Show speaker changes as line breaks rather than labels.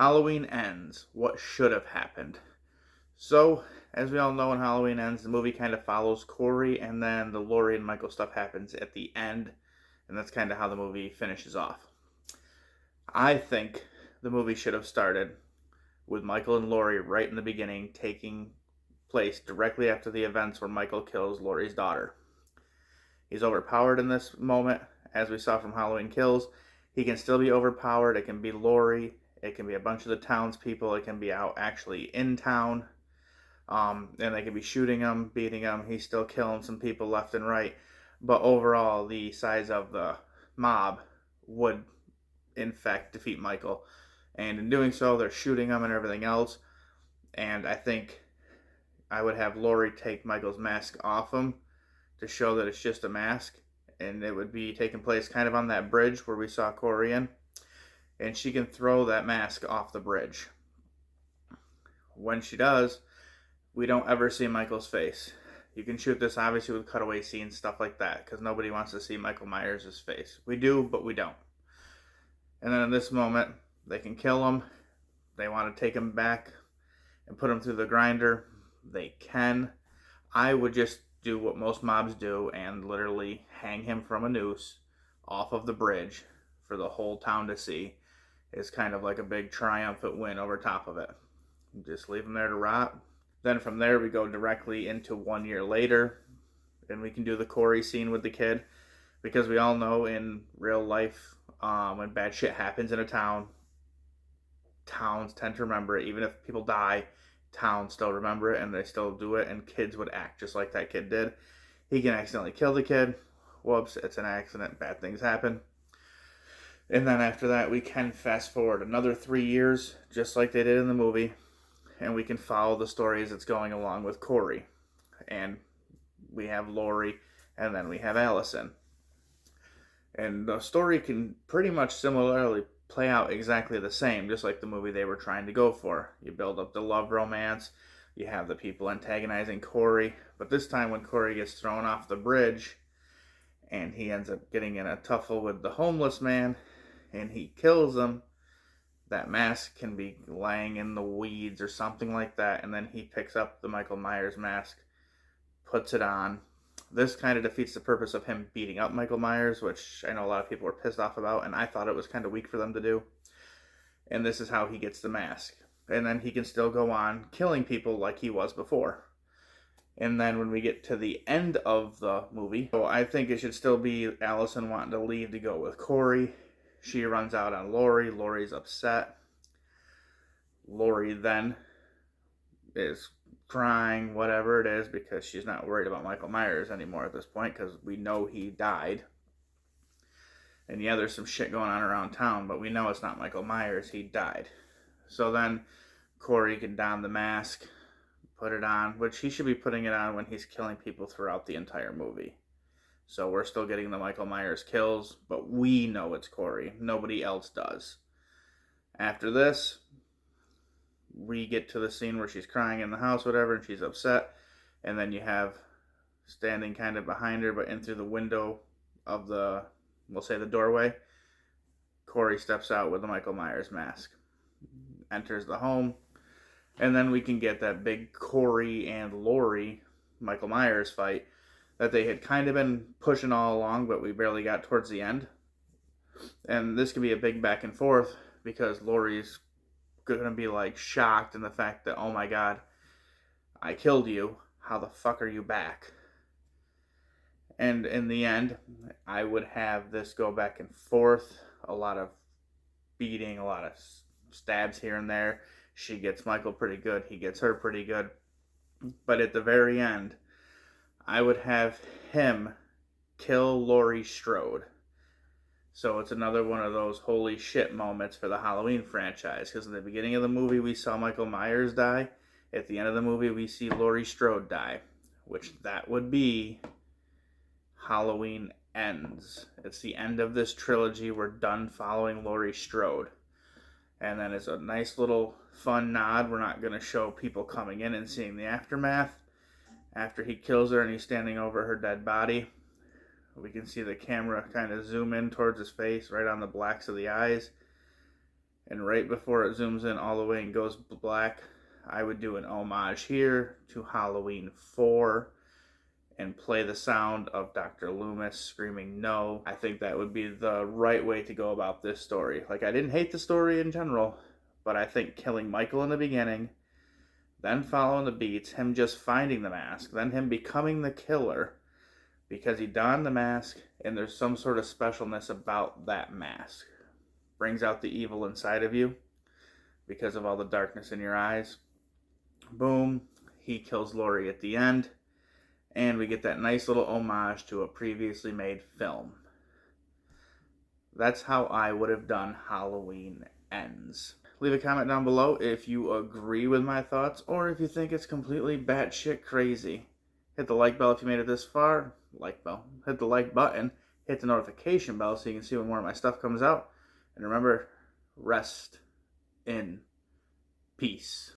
Halloween Ends. What should have happened? So, as we all know, when Halloween Ends, the movie kind of follows Corey, and then the Laurie and Michael stuff happens at the end, and that's kind of how the movie finishes off. I think the movie should have started with Michael and Laurie right in the beginning, taking place directly after the events where Michael kills Laurie's daughter. He's overpowered in this moment, as we saw from Halloween Kills. He can still be overpowered. It can be Laurie. It can be a bunch of the townspeople. It can be out actually in town. And they could be shooting him, beating him. He's still killing some people left and right. But overall, the size of the mob would, in fact, defeat Michael. And in doing so, they're shooting him and everything else. And I think I would have Laurie take Michael's mask off him to show that it's just a mask. And it would be taking place kind of on that bridge where we saw Corey in. And she can throw that mask off the bridge. When she does, we don't ever see Michael's face. You can shoot this obviously with cutaway scenes, stuff like that, because nobody wants to see Michael Myers' face. We do, but we don't. And then in this moment, they can kill him. They want to take him back and put him through the grinder. They can. I would just do what most mobs do and literally hang him from a noose off of the bridge for the whole town to see. It's kind of like a big triumphant win over top of it. Just leave him there to rot. Then from there we go directly into 1 year later, and we can do the Corey scene with the kid, because we all know in real life, when bad shit happens in a town, towns tend to remember it. Even if people die, towns still remember it and they still do it, and kids would act just like that kid did. He can accidentally kill the kid. Whoops, it's an accident. Bad things happen. And then after that, we can fast forward another 3 years, just like they did in the movie, and we can follow the story as it's going along with Corey. And we have Laurie, and then we have Allison. And the story can pretty much similarly play out exactly the same, just like the movie they were trying to go for. You build up the love romance, you have the people antagonizing Corey, but this time when Corey gets thrown off the bridge, and he ends up getting in a tuffle with the homeless man, and he kills him, that mask can be laying in the weeds or something like that, and then he picks up the Michael Myers mask, puts it on. This kind of defeats the purpose of him beating up Michael Myers, which I know a lot of people were pissed off about, and I thought it was kind of weak for them to do. And this is how he gets the mask. And then he can still go on killing people like he was before. And then when we get to the end of the movie, so I think it should still be Allison wanting to leave to go with Corey. She runs out on Laurie. Laurie's upset. Laurie then is crying, whatever it is, because she's not worried about Michael Myers anymore at this point, because we know he died. And yeah, there's some shit going on around town, but we know it's not Michael Myers. He died. So then Corey can don the mask, put it on, which he should be putting it on when he's killing people throughout the entire movie. So we're still getting the Michael Myers kills, but we know it's Corey. Nobody else does. After this, we get to the scene where she's crying in the house, whatever, and she's upset. And then you have standing kind of behind her, but in through the window of the, we'll say the doorway, Corey steps out with the Michael Myers mask, enters the home, and then we can get that big Corey and Laurie Michael Myers fight that they had kind of been pushing all along, but we barely got towards the end. And this could be a big back and forth, because Laurie's going to be like shocked in the fact that, oh my god, I killed you. How the fuck are you back? And in the end, I would have this go back and forth. A lot of beating, a lot of stabs here and there. She gets Michael pretty good. He gets her pretty good. But at the very end, I would have him kill Laurie Strode. So it's another one of those holy shit moments for the Halloween franchise. Because in the beginning of the movie, we saw Michael Myers die. At the end of the movie, we see Laurie Strode die. Which that would be Halloween Ends. It's the end of this trilogy. We're done following Laurie Strode. And then it's a nice little fun nod. We're not going to show people coming in and seeing the aftermath. After he kills her and he's standing over her dead body, we can see the camera kind of zoom in towards his face, right on the blacks of the eyes. And right before it zooms in all the way and goes black, I would do an homage here to Halloween 4 and play the sound of Dr. Loomis screaming no. I think that would be the right way to go about this story. Like, I didn't hate the story in general, but I think killing Michael in the beginning, then following the beats, him just finding the mask, then him becoming the killer because he donned the mask and there's some sort of specialness about that mask. Brings out the evil inside of you because of all the darkness in your eyes. Boom, he kills Laurie at the end, and we get that nice little homage to a previously made film. That's how I would have done Halloween Ends. Leave a comment down below if you agree with my thoughts or if you think it's completely batshit crazy. Hit the like bell if you made it this far. Like bell. Hit the like button. Hit the notification bell so you can see when more of my stuff comes out. And remember, rest in peace.